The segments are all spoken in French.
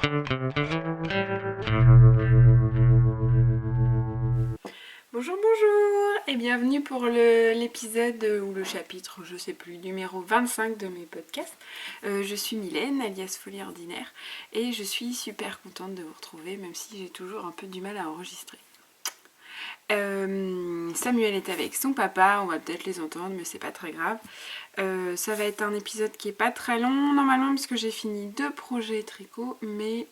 Bonjour, bonjour et bienvenue pour l'épisode ou le chapitre, je sais plus, numéro 25 de mes podcasts. Je suis Mylène, alias Folie Ordinaire, et je suis super contente de vous retrouver, même si j'ai toujours un peu du mal à enregistrer. Samuel est avec son papa, on va peut-être les entendre, mais c'est pas très grave. Ça va être un épisode qui est pas très long normalement, puisque j'ai fini 2 projets tricot, mais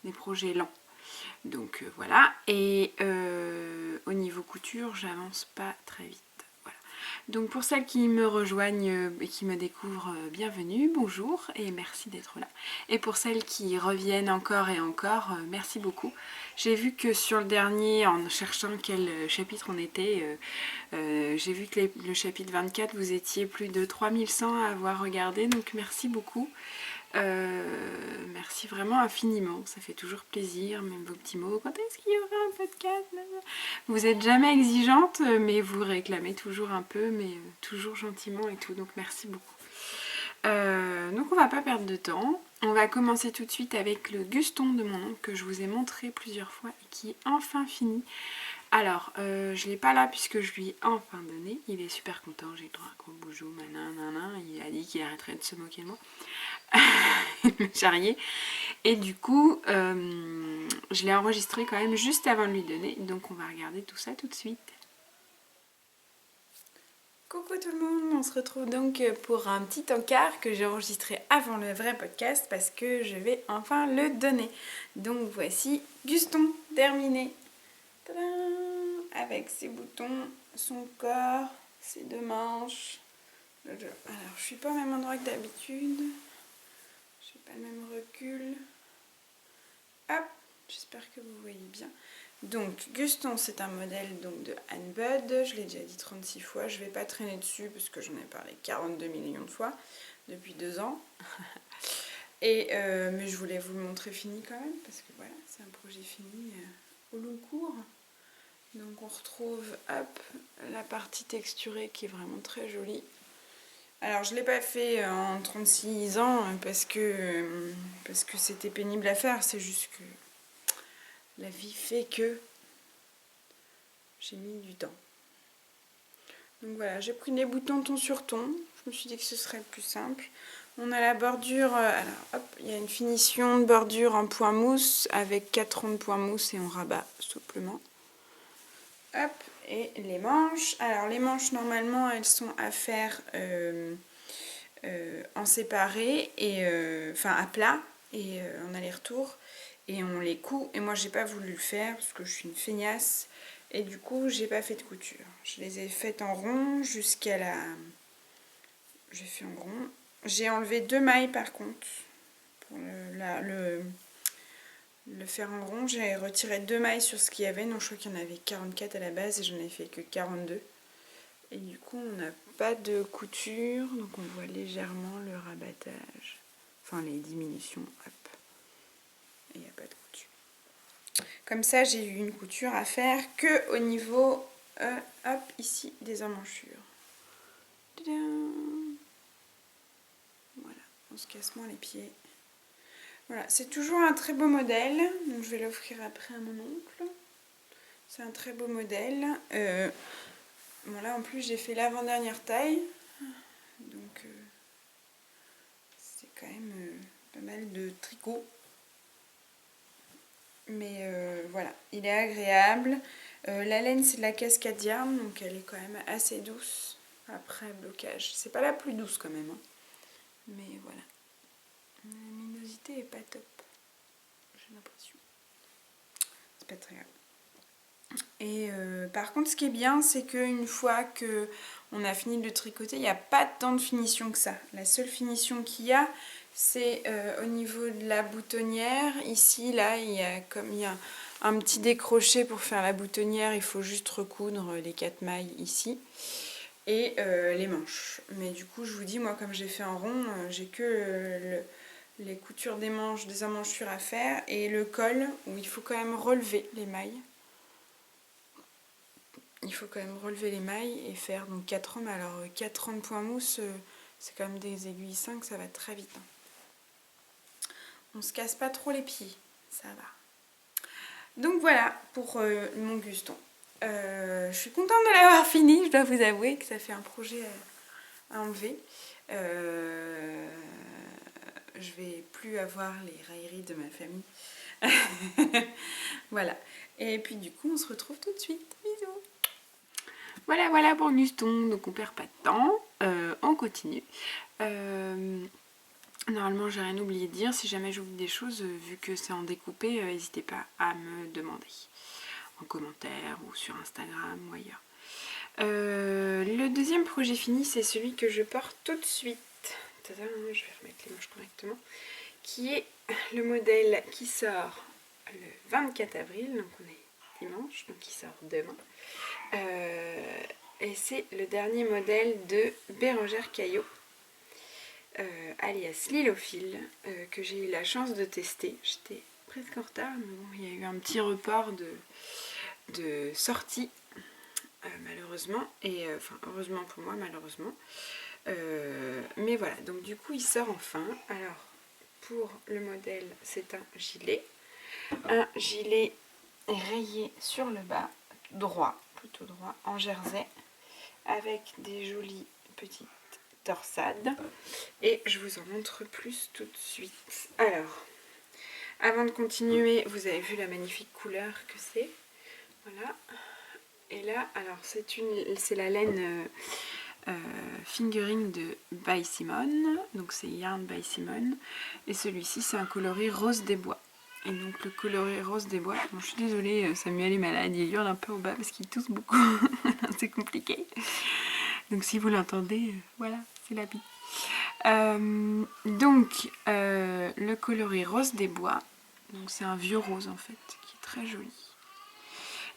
des projets lents. Donc voilà, et au niveau couture, j'avance pas très vite. Voilà. Donc pour celles qui me rejoignent et qui me découvrent, bienvenue, bonjour et merci d'être là. Et pour celles qui reviennent encore et encore, merci beaucoup. J'ai vu que sur le dernier, en cherchant quel chapitre on était, j'ai vu que le chapitre 24, vous étiez plus de 3100 à avoir regardé, donc merci beaucoup. Merci vraiment infiniment, ça fait toujours plaisir, même vos petits mots. Quand est-ce qu'il y aura un podcast? Vous êtes jamais exigeante, mais vous réclamez toujours un peu, mais toujours gentiment et tout, donc merci beaucoup. Donc on va pas perdre de temps. On va commencer tout de suite avec le Guston de mon oncle que je vous ai montré plusieurs fois et qui est enfin fini. Alors, je l'ai pas là puisque je lui ai enfin donné. Il est super content, j'ai le droit à un gros boujou, nanana. Il a dit qu'il arrêterait de se moquer de moi. Me charrier. Et du coup, je l'ai enregistré quand même juste avant de lui donner. Donc on va regarder tout ça tout de suite. Coucou tout le monde, on se retrouve donc pour un petit encart que j'ai enregistré avant le vrai podcast parce que je vais enfin le donner. Donc voici Guston terminé. Tadam, avec ses boutons, son corps, ses 2 manches. Alors je suis pas au même endroit que d'habitude. J'ai pas le même recul. Hop, j'espère que vous voyez bien. Donc, Guston, c'est un modèle donc, de Anne Budd. Je l'ai déjà dit 36 fois. Je ne vais pas traîner dessus parce que j'en ai parlé 42 millions de fois depuis 2 ans. Mais je voulais vous le montrer fini quand même parce que voilà, c'est un projet fini au long cours. Donc, on retrouve hop, la partie texturée qui est vraiment très jolie. Alors, je ne l'ai pas fait en 36 ans parce que c'était pénible à faire. C'est juste que la vie fait que j'ai mis du temps. Donc voilà, j'ai pris des boutons ton sur ton. Je me suis dit que ce serait le plus simple. On a la bordure, alors hop, il y a une finition de bordure en point mousse avec 4 ronds de point mousse et on rabat souplement. Hop, et les manches. Alors les manches, normalement, elles sont à faire en séparé, enfin à plat et en aller-retour. Et on les coud. Et moi, j'ai pas voulu le faire parce que je suis une feignasse. Et du coup, j'ai pas fait de couture. Je les ai faites en rond jusqu'à la... J'ai fait en rond. J'ai enlevé 2 mailles par contre. Pour le faire en rond, j'ai retiré 2 mailles sur ce qu'il y avait. Donc je crois qu'il y en avait 44 à la base et j'en ai fait que 42. Et du coup, on n'a pas de couture. Donc on voit légèrement le rabattage. Enfin, les diminutions. Hop. Et il n'y a pas de couture. Comme ça, j'ai eu une couture à faire que au niveau, hop, ici, des emmanchures. Tadam! Voilà, on se casse moins les pieds. Voilà, c'est toujours un très beau modèle. Donc je vais l'offrir après à mon oncle. C'est un très beau modèle. Bon là, en plus, j'ai fait l'avant-dernière taille. Donc c'est quand même pas mal de tricot. Mais voilà, il est agréable. La laine, c'est de la Cascadia, donc elle est quand même assez douce. Après blocage, c'est pas la plus douce quand même, hein. Mais voilà, la luminosité est pas top, j'ai l'impression. C'est pas très grave. Et par contre, ce qui est bien, c'est qu'une fois que on a fini de tricoter, il n'y a pas tant de finition que ça. La seule finition qu'il y a, c'est au niveau de la boutonnière. Ici, là, il y a un petit décroché pour faire la boutonnière. Il faut juste recoudre les 4 mailles ici. Et les manches. Mais du coup, je vous dis, moi, comme j'ai fait en rond, j'ai que les coutures des manches, des emmanchures à faire. Et le col, où il faut quand même relever les mailles. Il faut quand même relever les mailles et faire donc 4 rangs. Mais alors 4 rangs de point mousse, c'est quand même des aiguilles 5, ça va très vite. on se casse pas trop les pieds, ça va. Donc voilà pour mon Guston. Je suis contente de l'avoir fini, je dois vous avouer que ça fait un projet à enlever. Je vais plus avoir les railleries de ma famille. Voilà. Et puis du coup, on se retrouve tout de suite. Bisous. Voilà pour Guston. Donc on perd pas de temps. On continue. Normalement, j'ai rien oublié de dire. Si jamais j'oublie des choses, vu que c'est en découpé, n'hésitez pas à me demander en commentaire ou sur Instagram ou ailleurs. Le deuxième projet fini, c'est celui que je porte tout de suite. Tadam, je vais remettre les manches correctement. Qui est le modèle qui sort le 24 avril, donc on est dimanche, donc il sort demain. Et c'est le dernier modèle de Bérengère Caillot, alias Lilophile, que j'ai eu la chance de tester. J'étais presque en retard, mais bon, il y a eu un petit report de sortie, malheureusement, et enfin heureusement pour moi, malheureusement. Mais voilà, donc du coup il sort enfin. Alors pour le modèle, c'est un gilet rayé sur le bas, droit, plutôt droit, en jersey, avec des jolies petites torsades. Et je vous en montre plus tout de suite. Alors, avant de continuer, vous avez vu la magnifique couleur que c'est. Voilà. Et là, alors c'est la laine fingering de By Simone, donc c'est Yarn by Simone, et celui-ci c'est un coloris rose des bois. Et donc le coloris rose des bois, bon, je suis désolée, Samuel est malade, il hurle un peu au bas parce qu'il tousse beaucoup, c'est compliqué. Donc si vous l'entendez, voilà, c'est la vie. Donc le coloris rose des bois, donc c'est un vieux rose en fait, qui est très joli.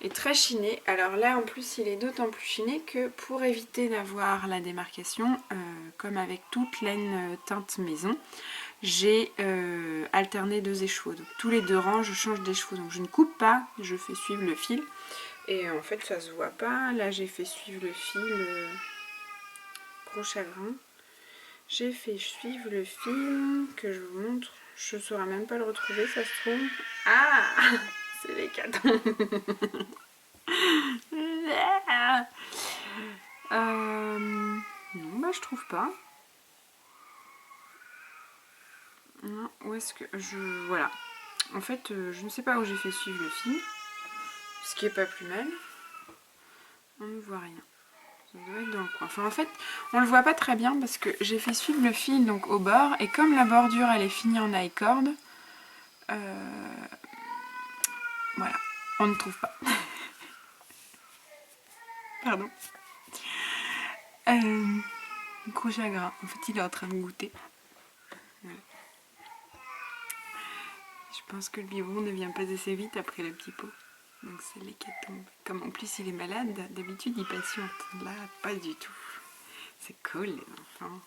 Et très chiné. Alors là en plus il est d'autant plus chiné que pour éviter d'avoir la démarcation, comme avec toute laine teinte maison, j'ai alterné 2 écheveaux. Donc tous les 2 rangs je change d'écheveau. Donc je ne coupe pas, je fais suivre le fil. Et en fait ça se voit pas. Là j'ai fait suivre le fil, gros chagrin. J'ai fait suivre le fil que je vous montre. Je ne saurais même pas le retrouver, ça se trouve. Ah, c'est les cadons. Non, bah je trouve pas. Non, où est-ce que voilà. En fait, je ne sais pas où j'ai fait suivre le fil. Ce qui est pas plus mal. On ne voit rien. Ça doit être dans le coin. Enfin, en fait, on le voit pas très bien parce que j'ai fait suivre le fil donc au bord. Et comme la bordure, elle est finie en I-cord, voilà. On ne trouve pas. Pardon. Gros chagrin. En fait, il est en train de goûter. Voilà. Je pense que le biberon ne vient pas assez vite après le petit pot. Donc c'est l'hécatombe. Comme en plus il est malade, d'habitude il patiente. Là, pas du tout. C'est cool les enfants.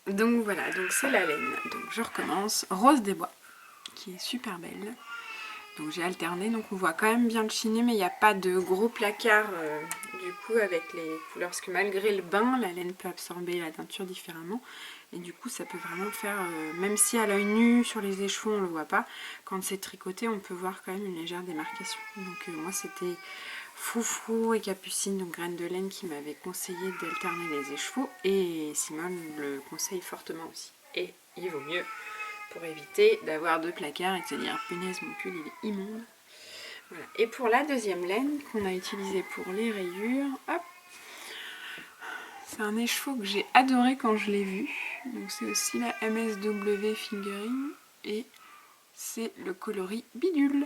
Donc voilà, donc c'est la laine. Donc je recommence. Rose des bois, qui est super belle. Donc j'ai alterné, donc on voit quand même bien le chiné, mais il n'y a pas de gros placard du coup avec les couleurs. Parce que malgré le bain, la laine peut absorber la teinture différemment. Et du coup ça peut vraiment faire, même si à l'œil nu sur les écheveaux on ne le voit pas, quand c'est tricoté on peut voir quand même une légère démarcation. Donc moi c'était Froufrou et Capucine, donc graines de laine, qui m'avaient conseillé d'alterner les écheveaux. Et Simone le conseille fortement aussi. Et il vaut mieux pour éviter d'avoir 2 placards et de se dire punaise mon pull il est immonde. Voilà. Et pour la deuxième laine qu'on a utilisée pour les rayures, hop, c'est un écheveau que j'ai adoré quand je l'ai vu. Donc c'est aussi la MSW Fingering et c'est le coloris bidule.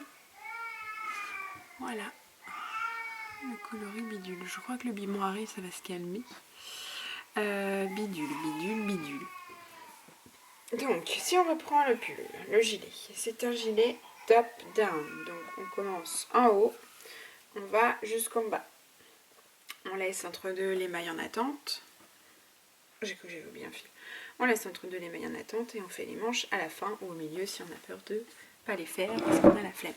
Voilà, le coloris bidule. Je crois que le bimoiré ça va se calmer. Bidule, bidule, bidule. Donc si on reprend le pull, le gilet, c'est un gilet top down. Donc on commence en haut, on va jusqu'en bas. On laisse entre 2 les mailles en attente. J'ai cru que j'avais oublié un fil. On laisse entre 2 les mailles en attente et on fait les manches à la fin ou au milieu si on a peur de pas les faire parce qu'on a la flemme.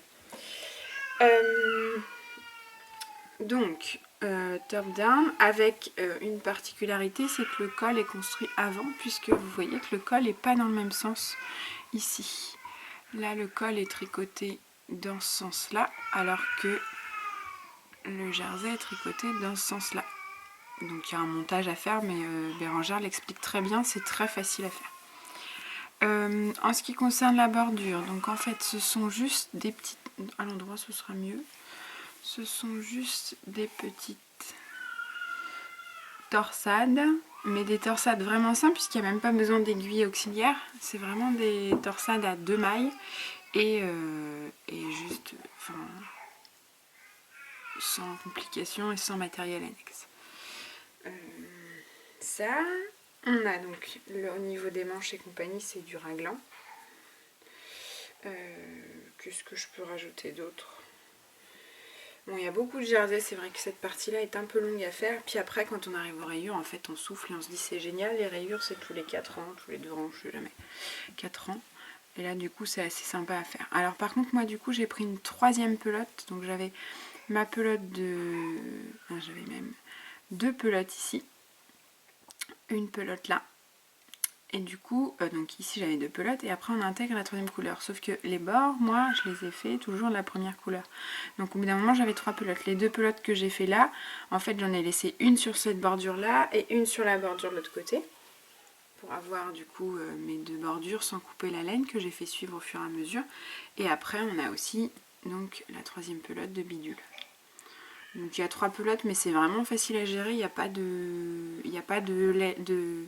Donc top down avec une particularité, c'est que le col est construit avant, puisque vous voyez que le col n'est pas dans le même sens ici. Là le col est tricoté dans ce sens là, alors que le jersey est tricoté dans ce sens là. Donc il y a un montage à faire, mais Bérangère l'explique très bien, c'est très facile à faire. En ce qui concerne la bordure, donc en fait ce sont juste des petites, à l'endroit ce sera mieux, ce sont juste des petites torsades, mais des torsades vraiment simples puisqu'il n'y a même pas besoin d'aiguilles auxiliaires, c'est vraiment des torsades à 2 mailles et juste, enfin, sans complications et sans matériel annexe. Ça, on a donc au niveau des manches et compagnie, c'est du raglan. Qu'est-ce que je peux rajouter d'autre? Bon, il y a beaucoup de jerseys, c'est vrai que cette partie-là est un peu longue à faire. Puis après, quand on arrive aux rayures, en fait, on souffle et on se dit c'est génial. Les rayures, c'est tous les 4 ans, tous les 2 ans, je sais jamais. 4 ans. Et là, du coup, c'est assez sympa à faire. Alors, par contre, moi, du coup, j'ai pris une 3e pelote. Donc, j'avais ma pelote de... Enfin, j'avais même 2 pelotes ici. Une pelote là. Et du coup, donc ici j'avais 2 pelotes et après on intègre la 3e couleur. Sauf que les bords, moi je les ai fait toujours de la première couleur. Donc au bout d'un moment j'avais 3 pelotes. Les 2 pelotes que j'ai fait là, en fait j'en ai laissé une sur cette bordure là et une sur la bordure de l'autre côté. Pour avoir du coup mes 2 bordures sans couper la laine que j'ai fait suivre au fur et à mesure. Et après on a aussi donc la 3e pelote de bidule. Donc il y a 3 pelotes mais c'est vraiment facile à gérer, il n'y a pas de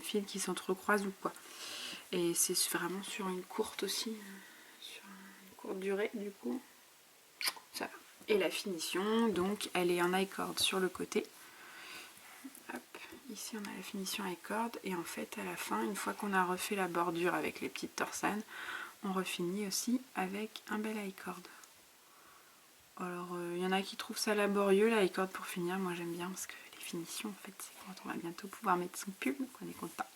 fils qui s'entrecroisent ou quoi. Et c'est vraiment sur une courte aussi, sur une courte durée du coup. Ça va. Et la finition, donc elle est en I-cord sur le côté. Hop, ici on a la finition I-cord et en fait à la fin, une fois qu'on a refait la bordure avec les petites torsanes, on refinit aussi avec un bel I-cord. Alors, il y en a qui trouvent ça laborieux, la I-cord pour finir. Moi, j'aime bien parce que les finitions, en fait, c'est quand on va bientôt pouvoir mettre son pull qu'on est content.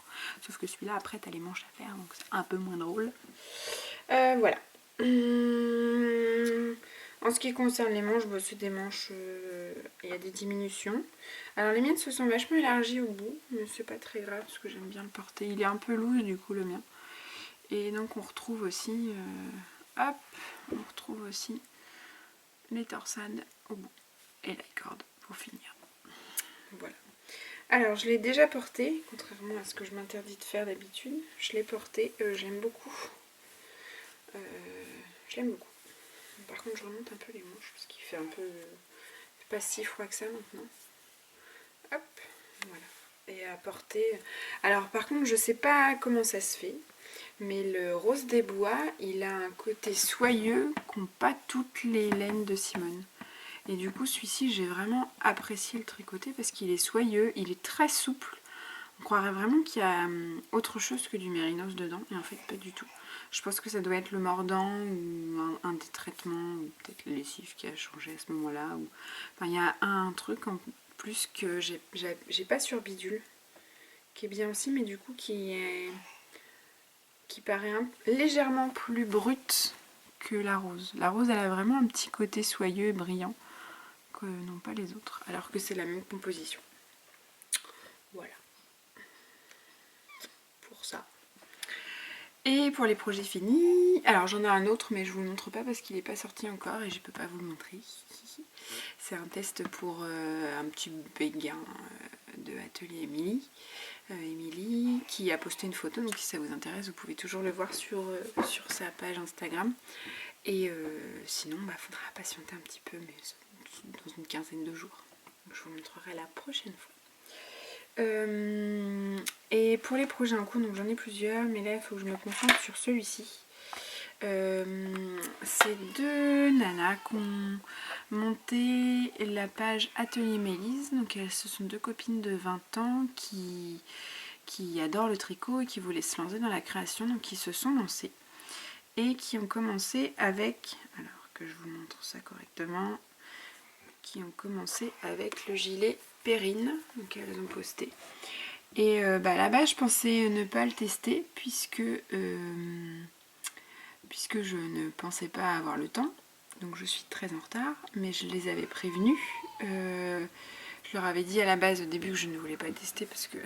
Sauf que celui-là, après, t'as les manches à faire, donc c'est un peu moins drôle. Voilà. En ce qui concerne les manches, c'est des manches, il y a des diminutions. Alors, les miennes se sont vachement élargies au bout, mais c'est pas très grave parce que j'aime bien le porter. Il est un peu loose, du coup, le mien. Et donc, on retrouve aussi, hop, on retrouve aussi les torsades au bout et la corde pour finir. Voilà. Alors je l'ai déjà porté, contrairement à ce que je m'interdis de faire d'habitude. Je l'ai porté, j'aime beaucoup. Je l'aime beaucoup. Par contre je remonte un peu les manches parce qu'il fait un peu pas si froid que ça maintenant. Hop, voilà. Et à porter. Alors par contre je sais pas comment ça se fait. Mais le rose des bois, il a un côté soyeux qu'ont pas toutes les laines de Simone. Et du coup, celui-ci, j'ai vraiment apprécié le tricoter parce qu'il est soyeux, il est très souple. On croirait vraiment qu'il y a autre chose que du mérinos dedans, et en fait, pas du tout. Je pense que ça doit être le mordant ou un des traitements, ou peut-être la lessive qui a changé à ce moment-là. Ou... Enfin, il y a un truc en plus que j'ai pas sur bidule, qui est bien aussi, mais du coup, qui paraît légèrement plus brute que la rose. La rose, elle a vraiment un petit côté soyeux et brillant. Non pas les autres, alors que c'est la même composition. Voilà. Pour ça. Et pour les projets finis, alors j'en ai un autre mais je vous le montre pas parce qu'il n'est pas sorti encore et je peux pas vous le montrer. C'est un test pour un petit béguin de Atelier Émilie. Émilie qui a posté une photo, donc si ça vous intéresse vous pouvez toujours le voir sur sa page Instagram. Et sinon faudra patienter un petit peu, mais dans une quinzaine de jours. Donc, je vous montrerai la prochaine fois. Et pour les projets en cours, donc j'en ai plusieurs, mais là il faut que je me concentre sur celui-ci. C'est 2 nanas qui ont monté la page Atelier Mélise. Donc ce sont 2 copines de 20 ans qui adorent le tricot et qui voulaient se lancer dans la création, donc qui se sont lancées et qui ont commencé avec, alors que je vous montre ça correctement, qui ont commencé avec le gilet Perrine, donc elles ont posté. Et là-bas je pensais ne pas le tester puisque je ne pensais pas avoir le temps, donc je suis très en retard, mais je les avais prévenus. Je Je leur avais dit à la base au début que je ne voulais pas tester parce que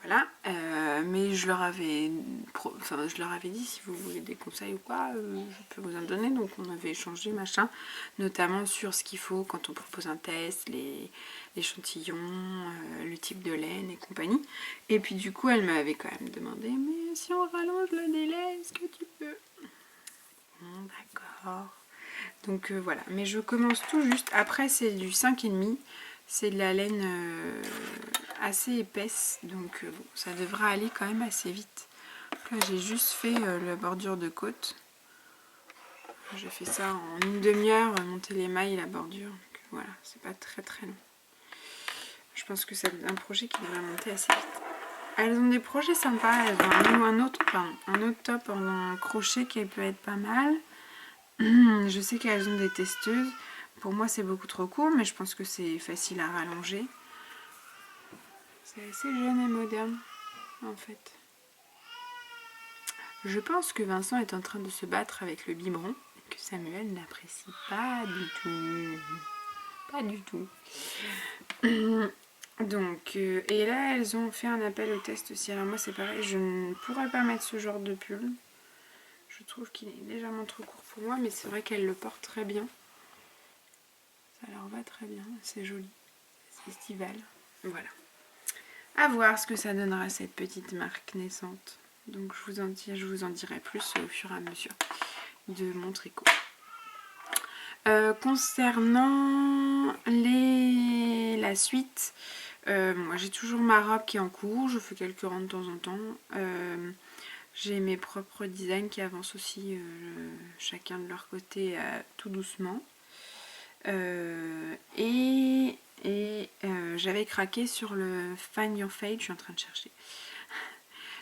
voilà, mais je leur avais dit si vous voulez des conseils ou quoi, je peux vous en donner. Donc on avait échangé machin, notamment sur ce qu'il faut quand on propose un test, l'échantillon, le type de laine et compagnie. Et puis du coup elle m'avait quand même demandé mais si on rallonge le délai, est-ce que tu peux? Bon, d'accord. Donc voilà, mais je commence tout juste. Après c'est du 5,5, c'est de la laine assez épaisse, donc bon, ça devrait aller quand même assez vite. Là j'ai juste fait la bordure de côte. J'ai fait ça en une demi-heure, monter les mailles et la bordure. Donc voilà, c'est pas très très long. Je pense que c'est un projet qui devrait monter assez vite. Elles ont des projets sympas, elles ont un autre top en crochet qui peut être pas mal. Je sais qu'elles ont des testeuses. Pour moi c'est beaucoup trop court, mais je pense que c'est facile à rallonger. C'est assez jeune et moderne en fait. Je pense que Vincent est en train de se battre avec le biberon et que Samuel n'apprécie pas du tout. Pas du tout. Donc, et là elles ont fait un appel au test aussi. Alors moi c'est pareil, je ne pourrais pas mettre ce genre de pull. Je trouve qu'il est légèrement trop court pour moi, mais c'est vrai qu'elle le porte très bien. Ça leur va très bien, c'est joli. C'est estival. Voilà. À voir ce que ça donnera cette petite marque naissante. Donc je vous en dirai plus au fur et à mesure de mon tricot. Concernant la suite, moi j'ai toujours ma robe qui est en cours, je fais quelques rangs de temps en temps. J'ai mes propres designs qui avancent aussi chacun de leur côté tout doucement. J'avais craqué sur le Find Your Fade, je suis en train de chercher.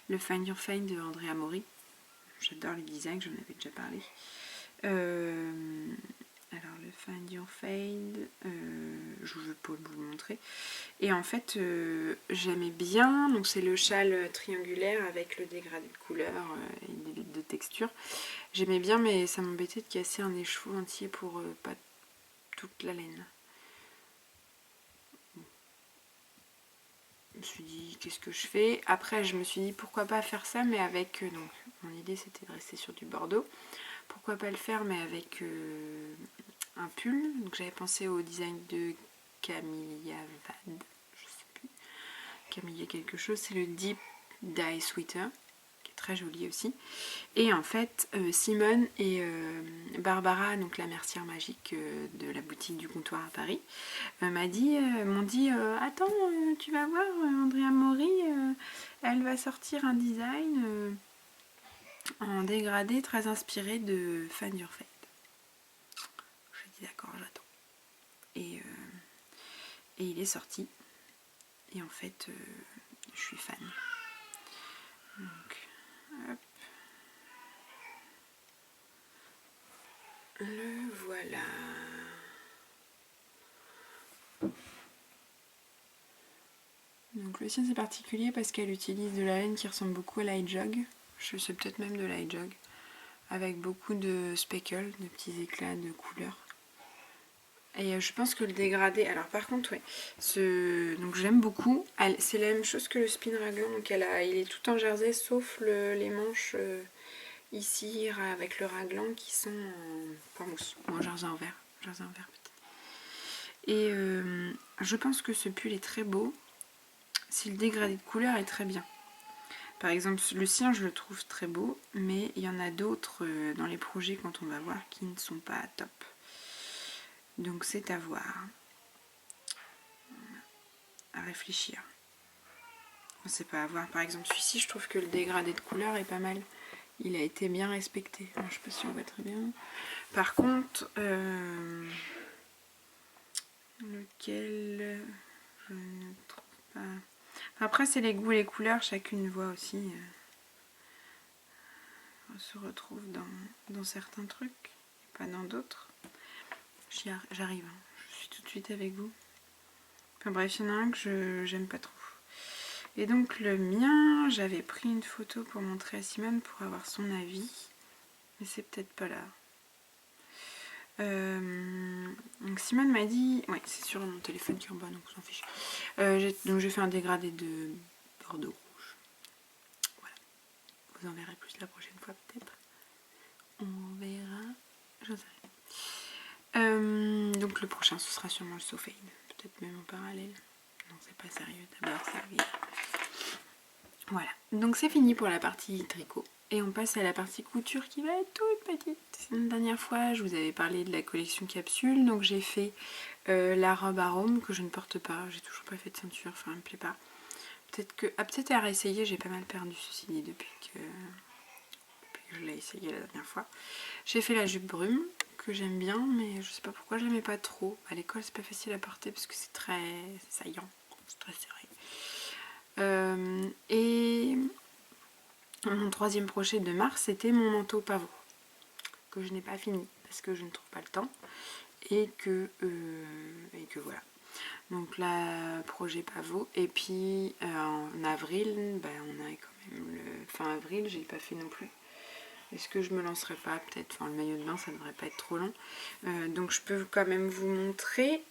Le Find Your Fade de Andrea Mori. J'adore les designs, j'en avais déjà parlé. Alors le Find Your Fade, je vais pas vous le montrer. Et en fait, j'aimais bien, donc c'est le châle triangulaire avec le dégradé de couleur et de texture. J'aimais bien, mais ça m'embêtait de casser un écheveau entier pour pas toute la laine. Je me suis dit qu'est-ce que je fais. Après je me suis dit pourquoi pas faire ça mais avec donc mon idée c'était de rester sur du bordeaux. Pourquoi pas le faire mais avec un pull. Donc j'avais pensé au design de Camilla Vade, je sais plus, Camilla quelque chose, c'est le Deep Dye Sweater qui est très joli aussi. Et en fait Simone et Barbara, donc la mercière magique de la boutique du comptoir à Paris, m'ont dit attends, tu vas voir Andrea Mori, elle va sortir un design en dégradé très inspiré de Find Your Fade. J'ai dit d'accord, j'attends. Et il est sorti. Et en fait, je suis fan. Donc, hop. Le voilà. Donc le sien c'est particulier parce qu'elle utilise de la laine qui ressemble beaucoup à l'iJog. Je sais peut-être même de l'iJog. Avec beaucoup de speckles, de petits éclats de couleurs. Et je pense que le dégradé, alors par contre ouais, donc j'aime beaucoup, c'est la même chose que le spin raglan, donc il est tout en jersey sauf les manches ici avec le raglan qui sont en mousse, ou en jersey en vert peut-être. Et je pense que ce pull est très beau si le dégradé de couleur est très bien. Par exemple le sien je le trouve très beau, mais il y en a d'autres dans les projets quand on va voir qui ne sont pas top. Donc c'est à voir, à réfléchir. C'est pas à voir. Par exemple celui-ci, je trouve que le dégradé de couleur est pas mal. Il a été bien respecté. Alors, je sais pas si on voit très bien. Par contre, lequel je ne trouve pas. Après c'est les goûts et les couleurs, chacune voit aussi. On se retrouve dans certains trucs, pas dans d'autres. J'arrive, hein. Je suis tout de suite avec vous. Enfin bref, il y en a un que j'aime pas trop. Et donc le mien, j'avais pris une photo pour montrer à Simone pour avoir son avis. Mais c'est peut-être pas là. Donc Simone m'a dit, ouais c'est sur mon téléphone qui est en bas donc on s'en fiche. Donc j'ai fait un dégradé de bordeaux rouge. Voilà. Vous en verrez plus la prochaine fois peut-être. On verra. J'en sais rien. Donc le prochain ce sera sûrement le Sofaid. Peut-être même en parallèle. Non c'est pas sérieux d'abord servir. Voilà. Donc c'est fini pour la partie tricot. Et on passe à la partie couture qui va être toute petite. Une dernière fois, je vous avais parlé de la collection capsule. Donc j'ai fait la robe arôme que je ne porte pas. J'ai toujours pas fait de ceinture, enfin elle me plaît pas. Peut-être à réessayer, j'ai pas mal perdu ceci dit depuis que je l'ai essayé la dernière fois. J'ai fait la jupe brume que j'aime bien, mais je sais pas pourquoi je l'aimais pas trop. À l'école c'est pas facile à porter parce que c'est très saillant, c'est très serré. Et mon troisième projet de mars, c'était mon manteau pavot, que je n'ai pas fini parce que je ne trouve pas le temps et que voilà. Donc là, projet pavot. Et puis en avril, on a quand même le fin avril, j'ai pas fait non plus. Est-ce que je me lancerai pas peut-être, enfin le maillot de bain ça devrait pas être trop long. Donc je peux quand même vous montrer.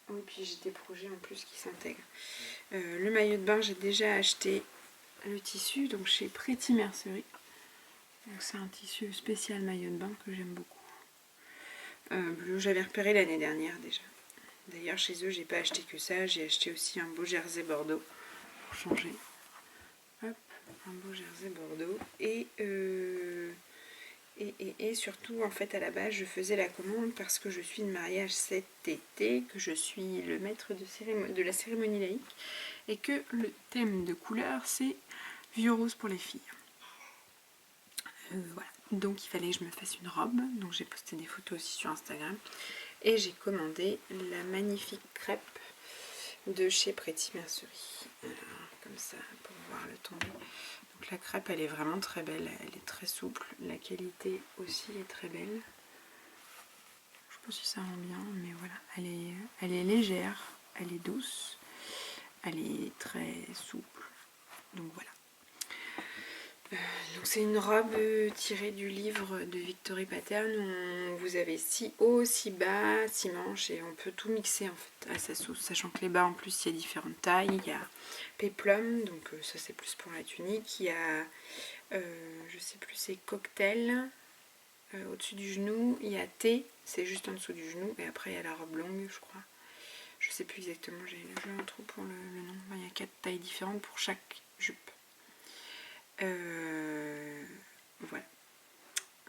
Et puis j'ai des projets en plus qui s'intègrent. Le maillot de bain, j'ai déjà acheté le tissu donc chez Pretty Mercerie. Donc c'est un tissu spécial maillot de bain que j'aime beaucoup. Bleu, j'avais repéré l'année dernière déjà. D'ailleurs chez eux j'ai pas acheté que ça, j'ai acheté aussi un beau jersey bordeaux pour changer. Hop, un beau jersey bordeaux. Et surtout en fait à la base je faisais la commande parce que je suis de mariage cet été, que je suis le maître de la cérémonie laïque et que le thème de couleur c'est vieux rose pour les filles. Voilà. Donc il fallait que je me fasse une robe, donc j'ai posté des photos aussi sur Instagram et j'ai commandé la magnifique crêpe de chez Pretty Mercerie. Comme ça pour voir le tomber. Donc la crêpe elle est vraiment très belle, elle est très souple, la qualité aussi est très belle. Je sais pas si ça rend bien, mais voilà, elle est légère, elle est douce, elle est très souple. Donc voilà. Donc c'est une robe tirée du livre de Victory Pattern où vous avez 6 hauts, 6 bas, 6 manches et on peut tout mixer en fait à sa sauce, sachant que les bas en plus il y a différentes tailles, il y a péplum, donc ça c'est plus pour la tunique, il y a je sais plus c'est cocktail au-dessus du genou, il y a thé, c'est juste en dessous du genou et après il y a la robe longue je crois. Je sais plus exactement, j'ai un trou pour le nom, il y a 4 tailles différentes pour chaque jupe. Voilà.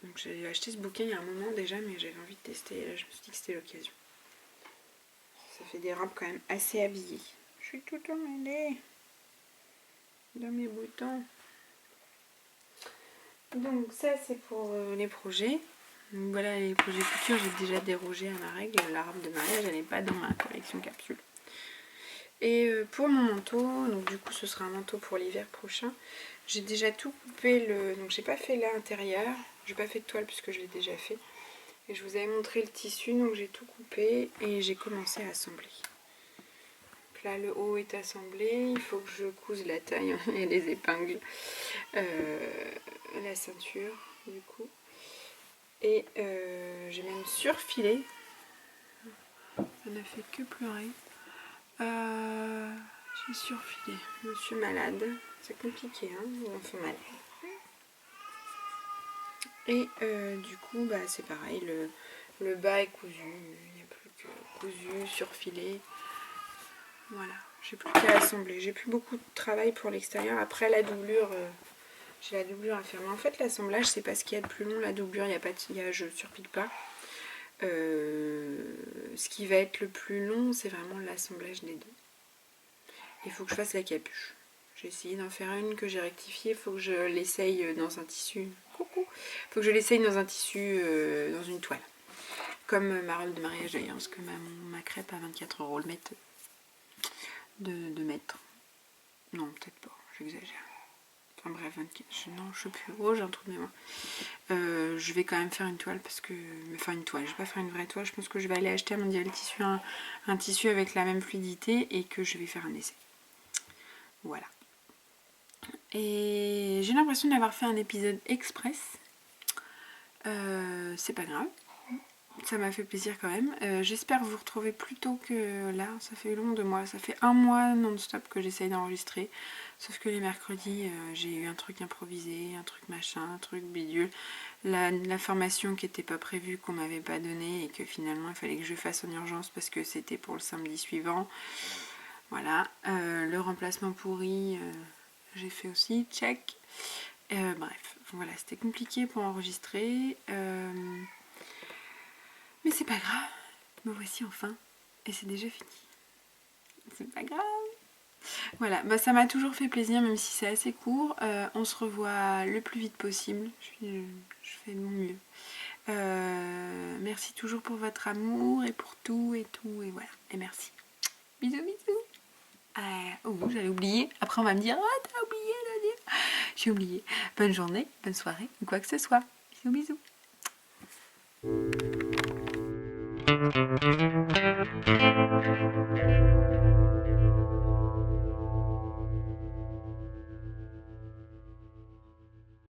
Donc j'ai acheté ce bouquet il y a un moment déjà, mais j'avais envie de tester et là je me suis dit que c'était l'occasion. Ça fait des robes quand même assez habillées. Je suis tout emmêlée dans mes boutons. Donc ça c'est pour les projets. Donc voilà les projets couture, j'ai déjà dérogé à ma règle. La robe de mariage elle n'est pas dans ma collection capsule. Et pour mon manteau, donc du coup ce sera un manteau pour l'hiver prochain. J'ai déjà tout coupé, donc j'ai pas fait l'intérieur, j'ai pas fait de toile puisque je l'ai déjà fait. Et je vous avais montré le tissu, donc j'ai tout coupé et j'ai commencé à assembler. Donc là le haut est assemblé, il faut que je couse la taille et les épingles, la ceinture du coup. Et j'ai même surfilé, ça n'a fait que pleurer. J'ai surfilé, je suis malade, c'est compliqué hein, on fait mal. Et du coup c'est pareil, le bas est cousu, il n'y a plus que cousu, surfilé. Voilà, j'ai plus qu'à assembler, j'ai plus beaucoup de travail pour l'extérieur. Après la doublure, j'ai la doublure à faire. Mais en fait l'assemblage c'est pas ce qu'il y a de plus long, la doublure, je surpile pas. Ce qui va être le plus long c'est vraiment l'assemblage des deux. Il faut que je fasse la capuche. J'ai essayé d'en faire une que j'ai rectifiée. Il faut que je l'essaye dans un tissu. Coucou. Il faut que je l'essaye dans un tissu, dans une toile. Comme ma robe de mariage d'ailleurs, parce que ma crêpe à 24 € le mètre. De mètre. Non, peut-être pas, j'exagère. Enfin bref, 24. Non, je sais plus. Oh, j'ai un trou de mémoire. Je vais quand même faire une toile parce que. Enfin, une toile. Je vais pas faire une vraie toile. Je pense que je vais aller acheter à Mondial Tissu un tissu avec la même fluidité et que je vais faire un essai. Voilà. Et j'ai l'impression d'avoir fait un épisode express. C'est pas grave. Ça m'a fait plaisir quand même. J'espère vous retrouver plus tôt que là. Ça fait long de mois. Ça fait 1 mois non-stop que j'essaye d'enregistrer. Sauf que les mercredis, j'ai eu un truc improvisé, un truc machin, un truc bidule. La formation qui n'était pas prévue, qu'on m'avait pas donnée et que finalement il fallait que je fasse en urgence parce que c'était pour le samedi suivant. Voilà. Le remplacement pourri, j'ai fait aussi. Check. Bref, voilà, c'était compliqué pour enregistrer. Mais c'est pas grave, me voici enfin, et c'est déjà fini. C'est pas grave. Voilà, bah ça m'a toujours fait plaisir, même si c'est assez court. On se revoit le plus vite possible. Je fais de mon mieux. Merci toujours pour votre amour et pour tout, et voilà. Et merci. Bisous, bisous. Oh, j'allais oublier. Après, on va me dire, oh, t'as oublié de dire. J'ai oublié. Bonne journée, bonne soirée, ou quoi que ce soit. Bisous, bisous.